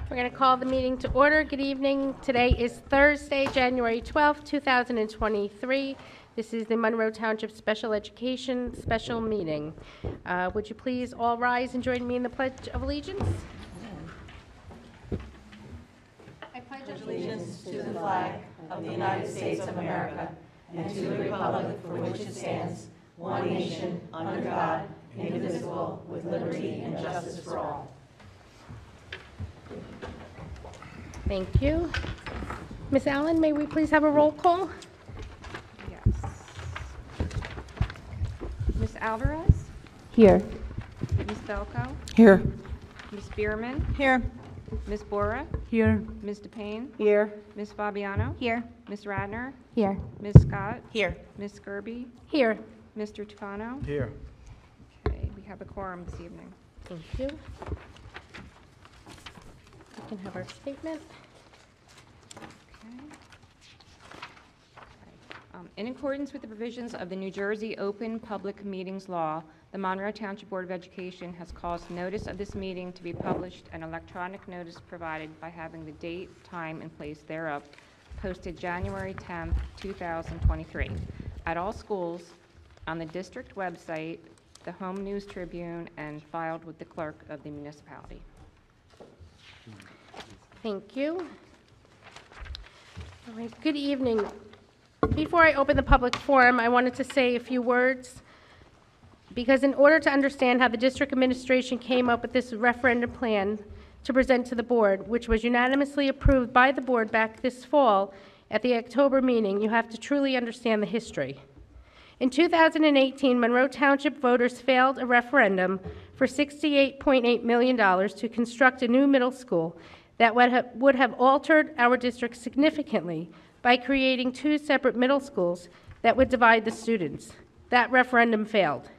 We're going to call the meeting to order. Good evening. Today is Thursday, January 12th, 2023. This is the Monroe Township Special Education Special Meeting. Would you please all rise and join me in the Pledge of Allegiance? I pledge allegiance to the flag of the United States of America and to the republic for which it stands, one nation, under God, indivisible, with liberty and justice for all. Thank you. Ms. Allen, may we please have a roll call? Yes. Ms. Alvarez? Here. Ms. Belko? Here. Ms. Bierman? Here. Ms. Bora? Here. Ms. DePayne? Here. Ms. Fabiano? Here. Ms. Radner? Here. Ms. Scott? Here. Ms. Skirby? Here. Mr. Tufano? Here. Okay, we have a quorum this evening. Thank you. We can have our statement. Okay. In accordance with the provisions of the New Jersey Open Public Meetings Law, the Monroe Township Board of Education has caused notice of this meeting to be published and electronic notice provided by having the date, time, and place thereof posted January 10th, 2023, at all schools, on the district website, the Home News Tribune, and filed with the clerk of the municipality. Thank you. All right, good evening. Before I open the public forum, I wanted to say a few words, because in order to understand how the district administration came up with this referendum plan to present to the board, which was unanimously approved by the board back this fall at the October meeting, you have to truly understand the history. In 2018, Monroe Township voters failed a referendum for $68.8 million to construct a new middle school that would have altered our district significantly by creating two separate middle schools that would divide the students. That referendum failed.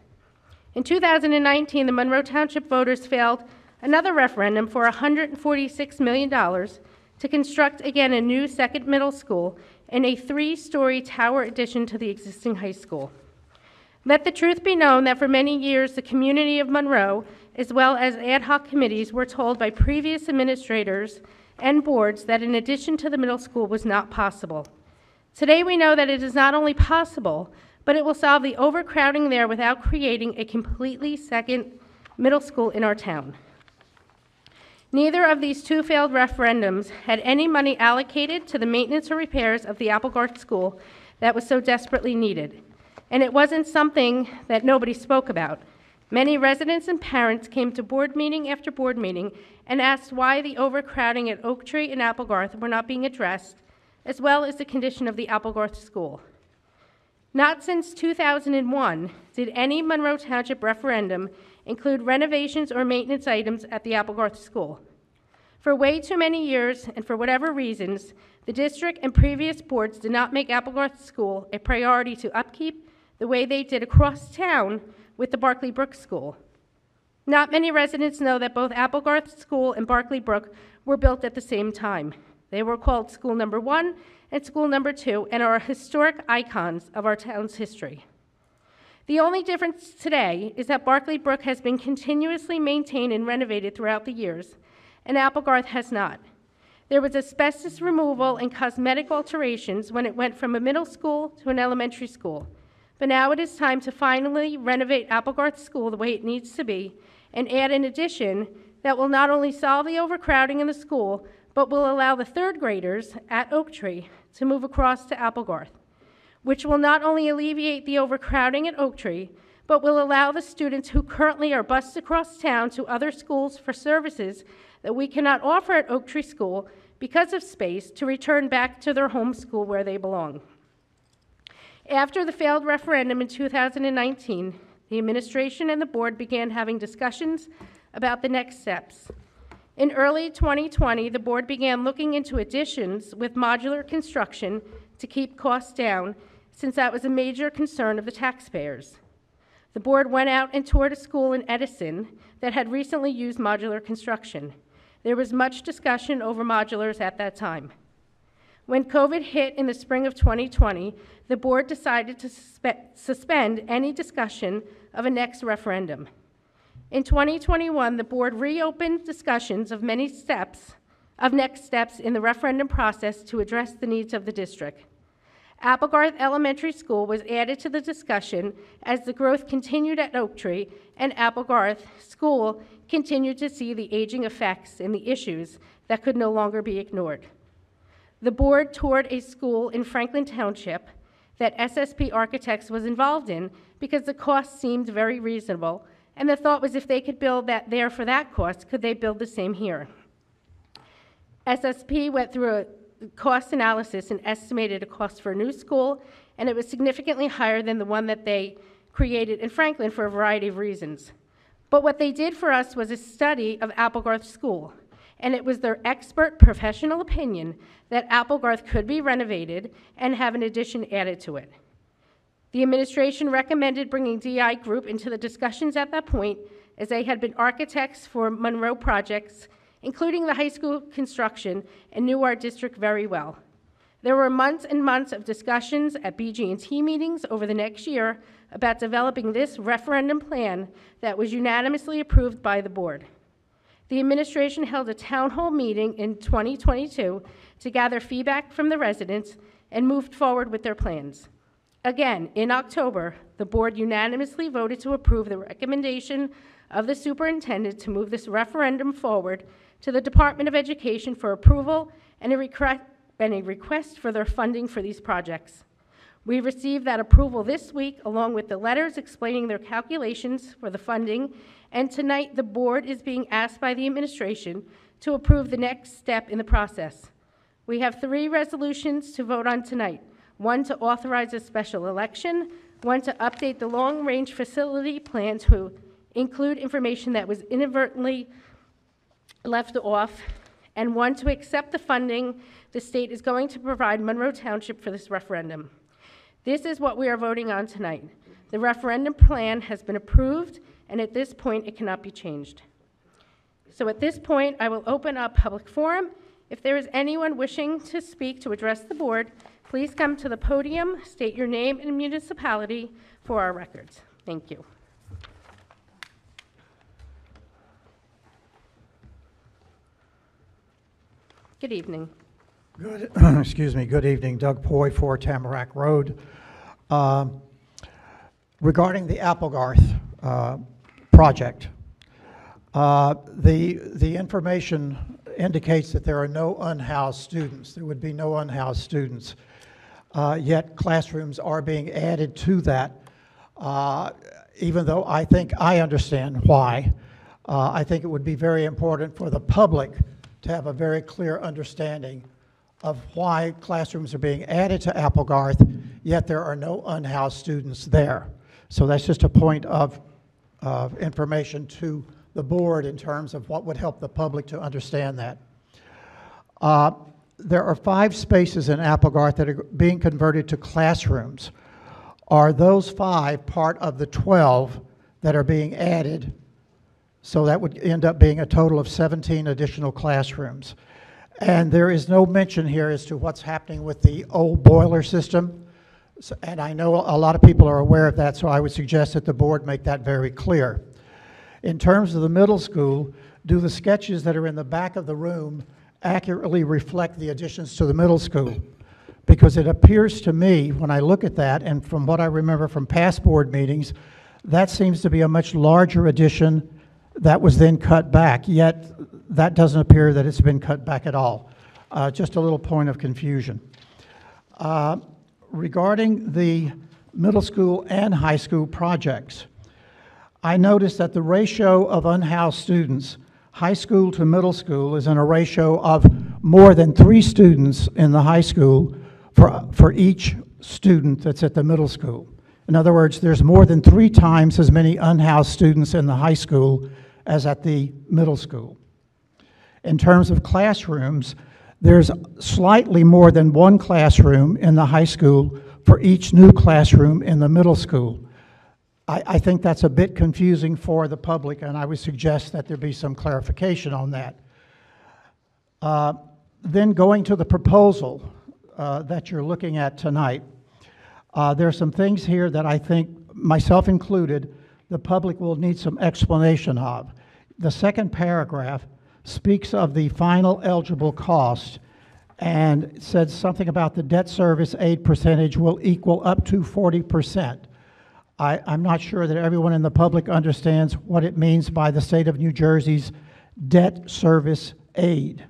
In 2019, the Monroe Township voters failed another referendum for $146 million to construct again a new second middle school and a three-story tower addition to the existing high school. Let the truth be known that for many years, the community of Monroe, as well as ad hoc committees, were told by previous administrators and boards that an addition to the middle school was not possible. Today, we know that it is not only possible, but it will solve the overcrowding there without creating a completely second middle school in our town. Neither of these two failed referendums had any money allocated to the maintenance or repairs of the Applegarth School that was so desperately needed. And it wasn't something that nobody spoke about. Many residents and parents came to board meeting after board meeting and asked why the overcrowding at Oak Tree and Applegarth were not being addressed, as well as the condition of the Applegarth School. Not since 2001 did any Monroe Township referendum include renovations or maintenance items at the Applegarth School. For way too many years, and for whatever reasons, the district and previous boards did not make Applegarth School a priority to upkeep the way they did across town with the Barclay Brook School. Not many residents know that both Applegarth School and Barclay Brook were built at the same time. They were called School Number 1 and School Number 2 and are historic icons of our town's history. The only difference today is that Barclay Brook has been continuously maintained and renovated throughout the years, and Applegarth has not. There was asbestos removal and cosmetic alterations when it went from a middle school to an elementary school. But now it is time to finally renovate Applegarth School the way it needs to be and add an addition that will not only solve the overcrowding in the school, but will allow the third graders at Oak Tree to move across to Applegarth, which will not only alleviate the overcrowding at Oak Tree, but will allow the students who currently are bused across town to other schools for services that we cannot offer at Oak Tree School because of space to return back to their home school where they belong. After the failed referendum in 2019, the administration and the board began having discussions about the next steps. In early 2020, the board began looking into additions with modular construction to keep costs down, since that was a major concern of the taxpayers. The board went out and toured a school in Edison that had recently used modular construction. There was much discussion over modulars at that time. When COVID hit in the spring of 2020, the board decided to suspend any discussion of a next referendum. In 2021, the board reopened discussions of next steps in the referendum process to address the needs of the district. Applegarth Elementary School was added to the discussion as the growth continued at Oak Tree, and Applegarth School continued to see the aging effects and the issues that could no longer be ignored. The board toured a school in Franklin Township that SSP Architects was involved in because the cost seemed very reasonable, and the thought was if they could build that there for that cost, could they build the same here? SSP went through a cost analysis and estimated a cost for a new school, and it was significantly higher than the one that they created in Franklin for a variety of reasons. But what they did for us was a study of Applegarth School, and it was their expert professional opinion that Applegarth could be renovated and have an addition added to it. The administration recommended bringing DI Group into the discussions at that point, as they had been architects for Monroe projects, including the high school construction, and knew our district very well. There were months and months of discussions at BG&T meetings over the next year about developing this referendum plan that was unanimously approved by the board. The administration held a town hall meeting in 2022 to gather feedback from the residents and moved forward with their plans. Again, in October, the board unanimously voted to approve the recommendation of the superintendent to move this referendum forward to the Department of Education for approval and a request for their funding for these projects. We received that approval this week, along with the letters explaining their calculations for the funding, and tonight the board is being asked by the administration to approve the next step in the process. We have 3 resolutions to vote on tonight: one to authorize a special election, one to update the long-range facility plan to include information that was inadvertently left off, and one to accept the funding the state is going to provide Monroe Township for this referendum. This is what we are voting on tonight. The referendum plan has been approved, and at this point, it cannot be changed. So at this point, I will open up public forum. If there is anyone wishing to speak to address the board, please come to the podium, state your name and municipality for our records. Thank you. Good evening. Good, excuse me, good evening. Doug Poy, 4 Tamarack Road. Regarding the Applegarth project, the information indicates that there are no unhoused students. There would be no unhoused students. Yet classrooms are being added to that, even though I think I understand why. I think it would be very important for the public to have a very clear understanding of why classrooms are being added to Applegarth, yet there are no unhoused students there. So that's just a point of information to the board in terms of what would help the public to understand that. There are 5 spaces in Applegarth that are being converted to classrooms. Are those 5 part of the 12 that are being added? So that would end up being a total of 17 additional classrooms. And there is no mention here as to what's happening with the old boiler system. So, and I know a lot of people are aware of that, so I would suggest that the board make that very clear. In terms of the middle school, do the sketches that are in the back of the room accurately reflect the additions to the middle school? Because it appears to me, when I look at that, and from what I remember from past board meetings, that seems to be a much larger addition that was then cut back, yet that doesn't appear that it's been cut back at all. Just a little point of confusion. Regarding the middle school and high school projects, I noticed that the ratio of unhoused students, high school to middle school, is in a ratio of more than 3 students in the high school for each student that's at the middle school. In other words, there's more than 3 times as many unhoused students in the high school as at the middle school. In terms of classrooms, there's slightly more than 1 classroom in the high school for each new classroom in the middle school. I think that's a bit confusing for the public, and I would suggest that there be some clarification on that. Then going to the proposal that you're looking at tonight, there are some things here that I think, myself included, the public will need some explanation of. The second paragraph speaks of the final eligible cost and said something about the debt service aid percentage will equal up to 40%. I'm not sure that everyone in the public understands what it means by the state of New Jersey's debt service aid.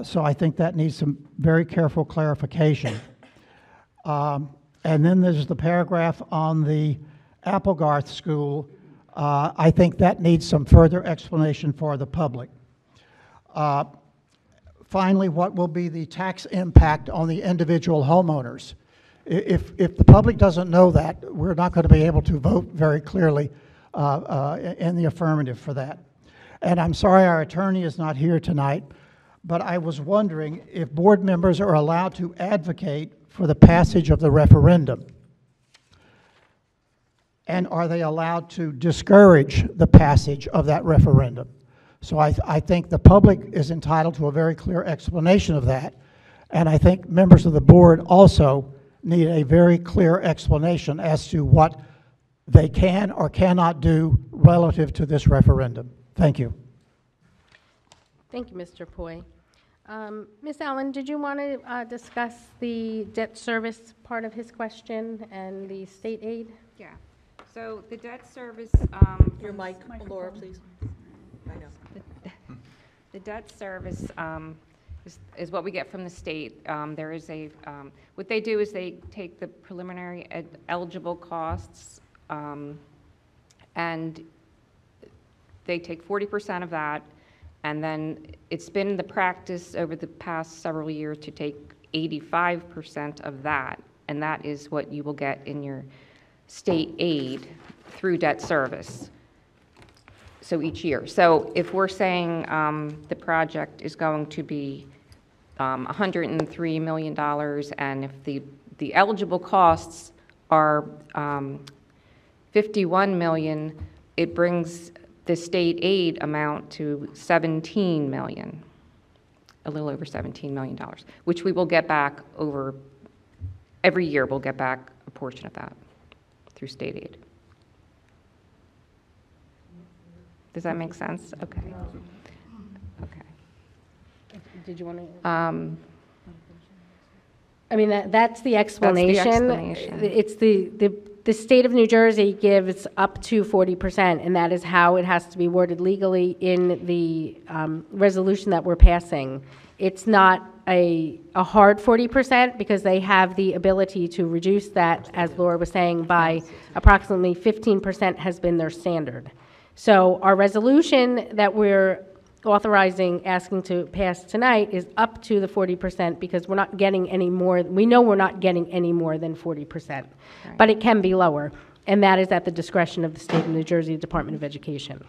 So I think that needs some very careful clarification. And then there's the paragraph on the Applegarth School. I think that needs some further explanation for the public. Finally, what will be the tax impact on the individual homeowners? If the public doesn't know that, we're not going to be able to vote very clearly in the affirmative for that. And I'm sorry our attorney is not here tonight, but I was wondering if board members are allowed to advocate for the passage of the referendum. And are they allowed to discourage the passage of that referendum? So I think the public is entitled to a very clear explanation of that. And I think members of the board also need a very clear explanation as to what they can or cannot do relative to this referendum. Thank you. Thank you, Mr. Poi. Ms. Allen, did you want to discuss the debt service part of his question and the state aid? Yeah. So the debt service. Your mic, Laura, please. I know. The debt service is what we get from the state. There is a, what they do is they take the preliminary eligible costs and they take 40% of that, and then it's been the practice over the past several years to take 85% of that, and that is what you will get in your state aid through debt service. So each year. So if we're saying the project is going to be $103 million, and if the eligible costs are $51 million, it brings the state aid amount to $17 million, a little over $17 million, which we will get back over, every year we'll get back a portion of that through state aid. Does that make sense? Okay. Okay. Did you want to? I mean, that's the explanation. It's the state of New Jersey gives up to 40%, and that is how it has to be worded legally in the resolution that we're passing. It's not a hard 40% because they have the ability to reduce that, as Laura was saying, by approximately 15% has been their standard. So our resolution that we're authorizing, asking to pass tonight is up to the 40% because we're not getting any more. We know we're not getting any more than 40%, right. But it can be lower, and that is at the discretion of the State of New Jersey Department of Education.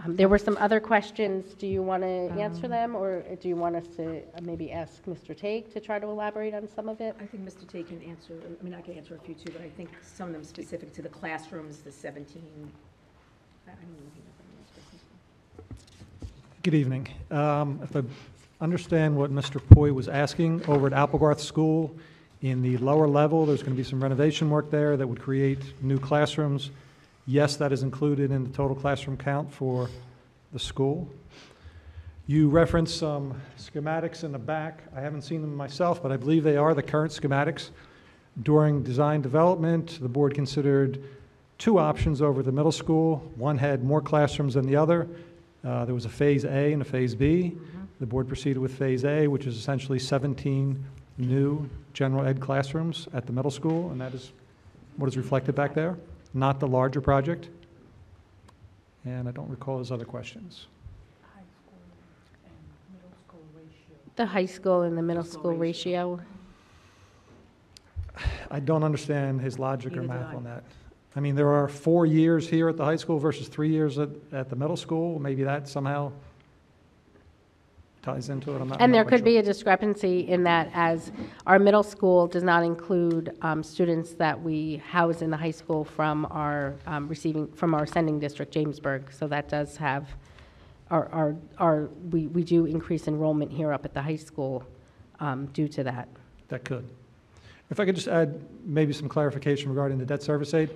There were some other questions. Do you want to answer them, or do you want us to maybe ask Mr. Take to try to elaborate on some of it? I think Mr. Take can answer, I mean, I can answer a few too, but I think some of them specific to the classrooms, the 17. I don't know. Good evening. If I understand what Mr. Poi was asking, over at Applegarth School, in the lower level, there's going to be some renovation work there that would create new classrooms. Yes, that is included in the total classroom count for the school. You referenced some schematics in the back. I haven't seen them myself, but I believe they are the current schematics. During design development, the board considered two options over the middle school. One had more classrooms than the other. There was a Phase A and a Phase B. Mm-hmm. The board proceeded with Phase A, which is essentially 17 new general ed classrooms at the middle school, and that is what is reflected back there, not the larger project. And I don't recall his other questions. High school and middle school ratio. The high school and the middle school ratio. I don't understand his logic or math on that. I mean, there are 4 years here at the high school versus 3 years at the middle school. Maybe that somehow ties into it. And there could be a discrepancy in that, as our middle school does not include students that we house in the high school from our from our sending district, Jamesburg. So that does have we do increase enrollment here up at the high school due to that. That could. If I could just add maybe some clarification regarding the debt service aid.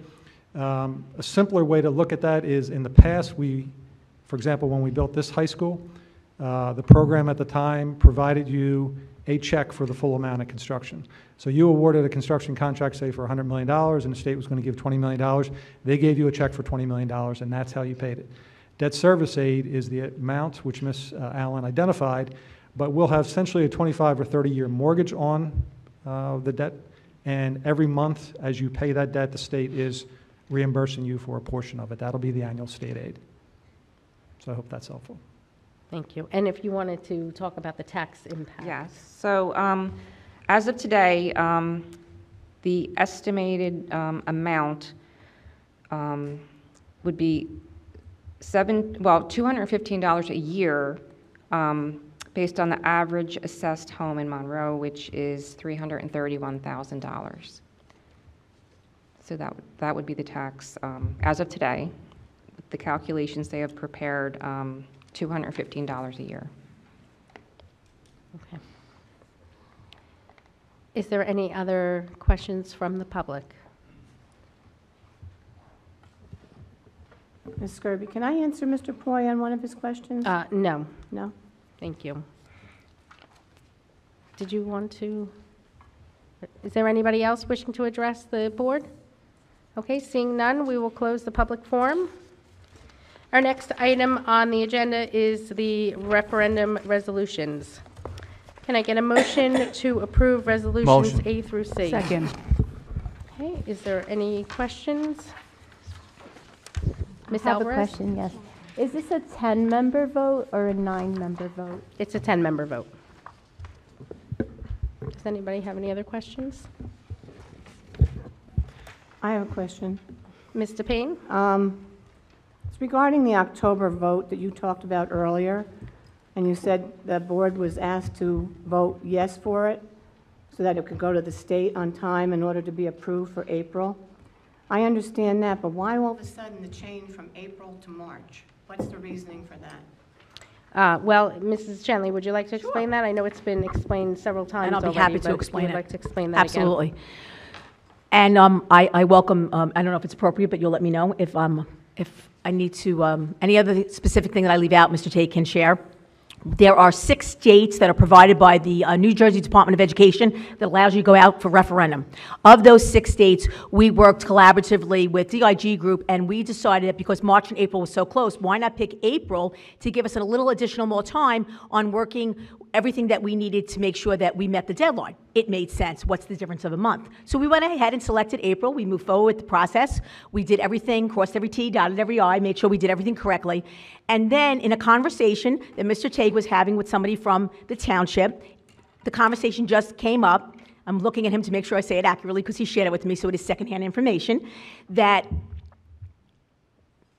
A simpler way to look at that is in the past, for example, when we built this high school, the program at the time provided you a check for the full amount of construction. So you awarded a construction contract, say, for $100 million, and the state was going to give $20 million. They gave you a check for $20 million, and that's how you paid it. Debt service aid is the amount which Ms. Allen identified, but we'll have essentially a 25 or 30-year mortgage on the debt, and every month as you pay that debt, the state is reimbursing you for a portion of it. That'll be the annual state aid. So I hope that's helpful. Thank you. And if you wanted to talk about the tax impact. Yes. So as of today, the estimated amount would be $215 a year based on the average assessed home in Monroe, which is $331,000. So that would be the tax as of today. The calculations they have prepared, $215 a year. Okay. Is there any other questions from the public? Ms. Skirby, can I answer Mr. Poy on one of his questions? No, No? thank you. Did you want to? Is there anybody else wishing to address the board? Okay, seeing none, we will close the public forum. Our next item on the agenda is the referendum resolutions. Can I get a motion to approve resolutions Motion. A through C? Second. Okay, is there any questions? Ms. I have Alvarez? a question, yes. Is this a 10-member vote or a 9-member vote? It's a 10-member vote. Does anybody have any other questions? I have a question. Mr. Payne? It's regarding the October vote that you talked about earlier, and you said the board was asked to vote yes for it so that it could go to the state on time in order to be approved for April. I understand that, but why all of a sudden the change from April to March? What's the reasoning for that? Well, Mrs. Shanley, would you like to explain that? I know it's been explained several times And I'll be already, happy to but explain if you it. would like to explain that again. Absolutely. And I welcome, I don't know if it's appropriate, but you'll let me know if I need to, any other specific thing that I leave out, Mr. Tate can share. There are 6 dates that are provided by the New Jersey Department of Education that allows you to go out for referendum. Of those 6 dates, we worked collaboratively with DIG Group, and we decided that because March and April was so close, why not pick April to give us a little additional more time on working everything that we needed to make sure that we met the deadline. It made sense. What's the difference of a month? So we went ahead and selected April. We moved forward with the process. We did everything, crossed every T, dotted every I, made sure we did everything correctly. And then in a conversation that Mr. Tague was having with somebody from the township, the conversation just came up. I'm looking at him to make sure I say it accurately because he shared it with me, so it is secondhand information, that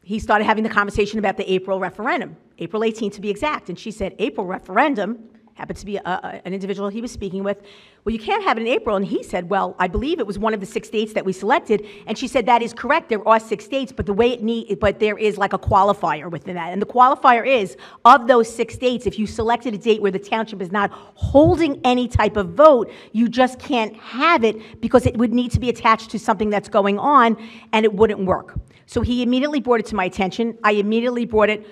he started having the conversation about the April referendum, April 18th to be exact. And she said, April referendum? Happened to be an individual he was speaking with. Well, you can't have it in April. And he said, well, I believe it was one of the 6 dates that we selected. And she said, that is correct. There are 6 dates, but but there is like a qualifier within that. And the qualifier is, of those 6 dates, if you selected a date where the township is not holding any type of vote, you just can't have it because it would need to be attached to something that's going on, and it wouldn't work. So he immediately brought it to my attention. I immediately brought it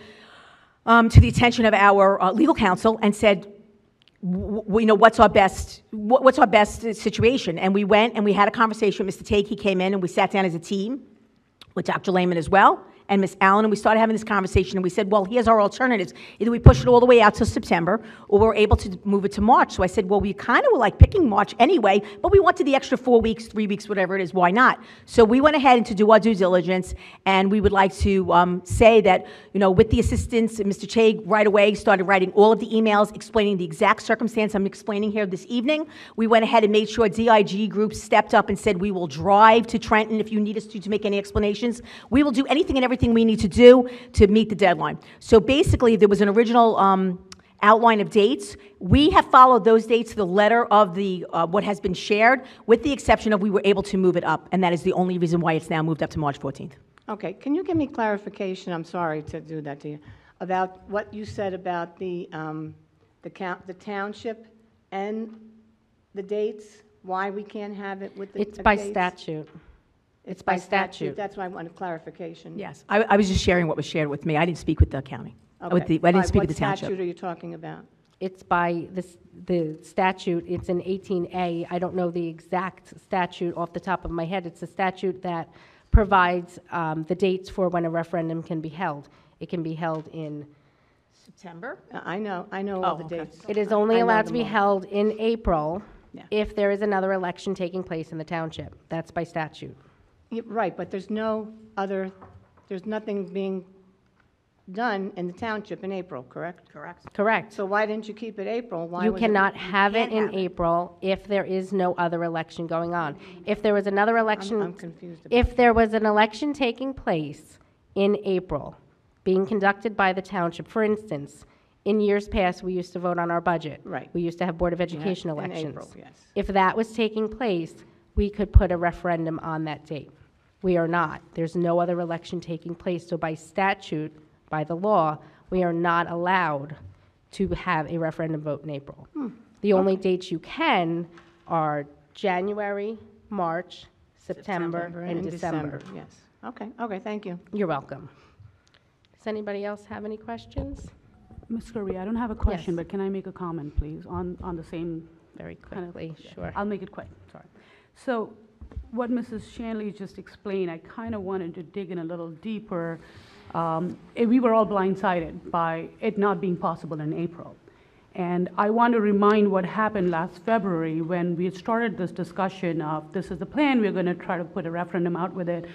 to the attention of our legal counsel and said, what's our best situation? And we went and we had a conversation with Mr. Tague. He came in and we sat down as a team with Dr. Lehman as well and Ms. Allen, and we started having this conversation, and we said, well, here's our alternatives. Either we push it all the way out till September, or we're able to move it to March. So I said, well, we kind of were like picking March anyway, but we wanted the extra 4 weeks, 3 weeks, whatever it is, why not? So we went ahead and to do our due diligence, and we would like to say that, with the assistance, Mr. Tague right away started writing all of the emails explaining the exact circumstance I'm explaining here this evening. We went ahead and made sure DIG Group stepped up and said, we will drive to Trenton if you need us to make any explanations. We will do anything and everything we need to do to meet the deadline. So basically, there was an original outline of dates. We have followed those dates to the letter of the what has been shared, with the exception of we were able to move it up, and that is the only reason why it's now moved up to March 14th. Okay, can you give me clarification, I'm sorry to do that to you, about what you said about the township and the dates, why we can't have it with the It's by dates? statute. It's by statute. That's why I wanted clarification. Yes, I was just sharing what was shared with me. I didn't speak with the county. Okay. I didn't speak with the What township. statute are you talking about? It's by the statute, it's in 18A. I don't know the exact statute off the top of my head. It's a statute that provides the dates for when a referendum can be held. It can be held in, September? I know all the okay. dates. it is only I know allowed to them be all. held in April Yeah. if there is another election taking place in the township. That's by statute. Right, but there's nothing being done in the township in April, correct? Correct. Correct. So why didn't you keep it April? Why You was it- cannot have it can't in have it. April if there is no other election going on. If there was another election. I'm confused about If there was an election taking place in April, being conducted by the township, for instance, in years past, we used to vote on our budget. Right. We used to have Board of Education in elections. April, yes. If that was taking place, we could put a referendum on that date. We are not. There's no other election taking place. So by statute, by the law, we are not allowed to have a referendum vote in April. The only dates you can are January, March, September, and December. Yes. Okay, thank you. You're welcome. Does anybody else have any questions? Ms. Kirby, I don't have a question, Yes. but can I make a comment, please, on the same? Very kind of- quickly, sure. I'll make it quick, sorry. So what Mrs. Shanley just explained, I kind of wanted to dig in a little deeper. We were all blindsided by it not being possible in April. And I want to remind what happened last February when we had started this discussion of, this is the plan, we're going to try to put a referendum out with it.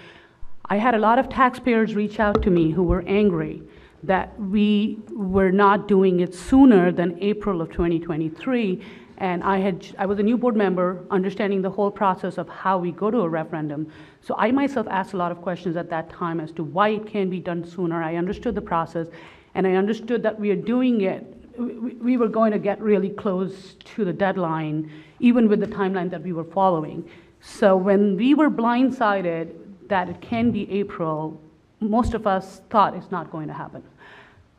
I had a lot of taxpayers reach out to me who were angry that we were not doing it sooner than April of 2023. And I was a new board member, understanding the whole process of how we go to a referendum. So I myself asked a lot of questions at that time as to why it can be done sooner. I understood the process, and I understood that we are doing it. We were going to get really close to the deadline, even with the timeline that we were following. So when we were blindsided that it can be April, most of us thought it's not going to happen.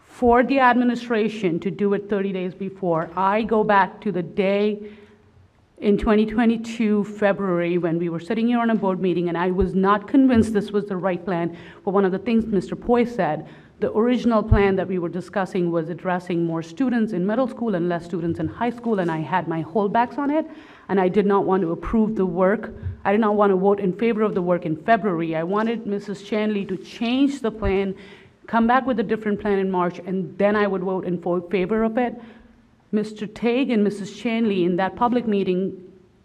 For the administration to do it 30 days before, I go back to the day in 2022, February, when we were sitting here on a board meeting, and I was not convinced this was the right plan. But one of the things Mr. Poi said, the original plan that we were discussing was addressing more students in middle school and less students in high school, and I had my holdbacks on it, and I did not want to approve the work. I did not want to vote in favor of the work in February. I wanted Mrs. Shanley to change the plan, come back with a different plan in March, and then I would vote in favor of it. Mr. Tague and Mrs. Shanley in that public meeting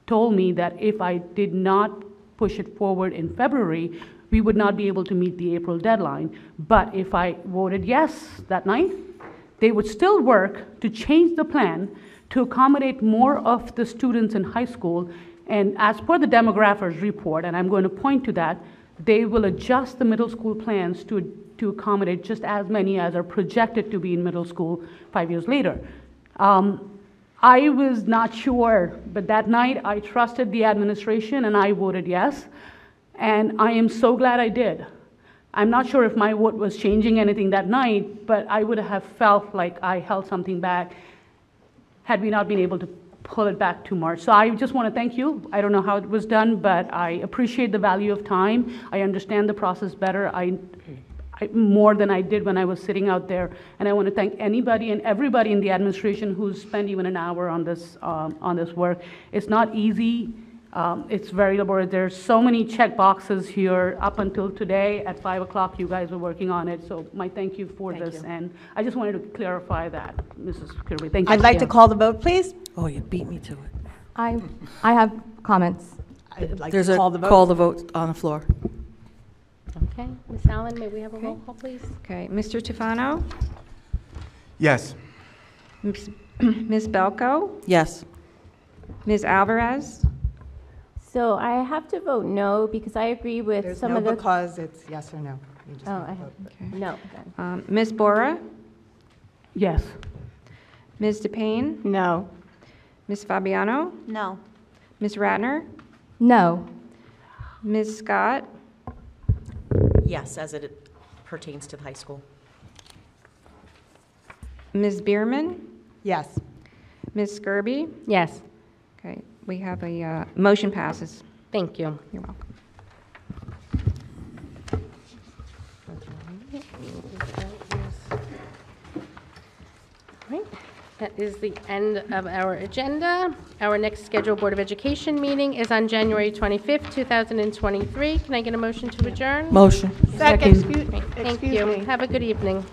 told me that if I did not push it forward in February, we would not be able to meet the April deadline. But if I voted yes that night, they would still work to change the plan to accommodate more of the students in high school. And as per the demographers report, and I'm going to point to that, they will adjust the middle school plans to accommodate just as many as are projected to be in middle school 5 years later. I was not sure, but that night I trusted the administration and I voted yes, and I am so glad I did. I'm not sure if my vote was changing anything that night, but I would have felt like I held something back had we not been able to pull it back to March. So I just want to thank you. I don't know how it was done, but I appreciate the value of time. I understand the process better. More than I did when I was sitting out there. And I want to thank anybody and everybody in the administration who's spent even an hour on this work. It's not easy. It's very laborious. There's so many check boxes here. Up until today at 5 o'clock, you guys were working on it. So my thank you for this. And I just wanted to clarify that, Mrs. Kirby. Thank you. I'd like to call the vote, please. Oh, you beat me to it. I have comments. I'd like There's to a call the vote. call the vote on the floor. Okay, Ms. Allen, may we have a roll call, please? Okay, Mr. Tufano? Yes. Ms. Belko? Yes. Ms. Alvarez? So I have to vote no because I agree with There's some no of the. because, it's yes or no. You just Oh, have to I vote. have, no, then. Ms. Bora? Yes. Ms. DePayne? No. Ms. Fabiano? No. Ms. Ratner? No. Ms. Scott? Yes, as it pertains to the high school. Ms. Bierman? Yes. Ms. Skirby? Yes, Okay, we have a, motion passes. thank you. You're welcome. Right. That is the end of our agenda. Our next scheduled Board of Education meeting is on January 25th, 2023. Can I get a motion to adjourn? Motion. Second. Great. Thank you. Have a good evening.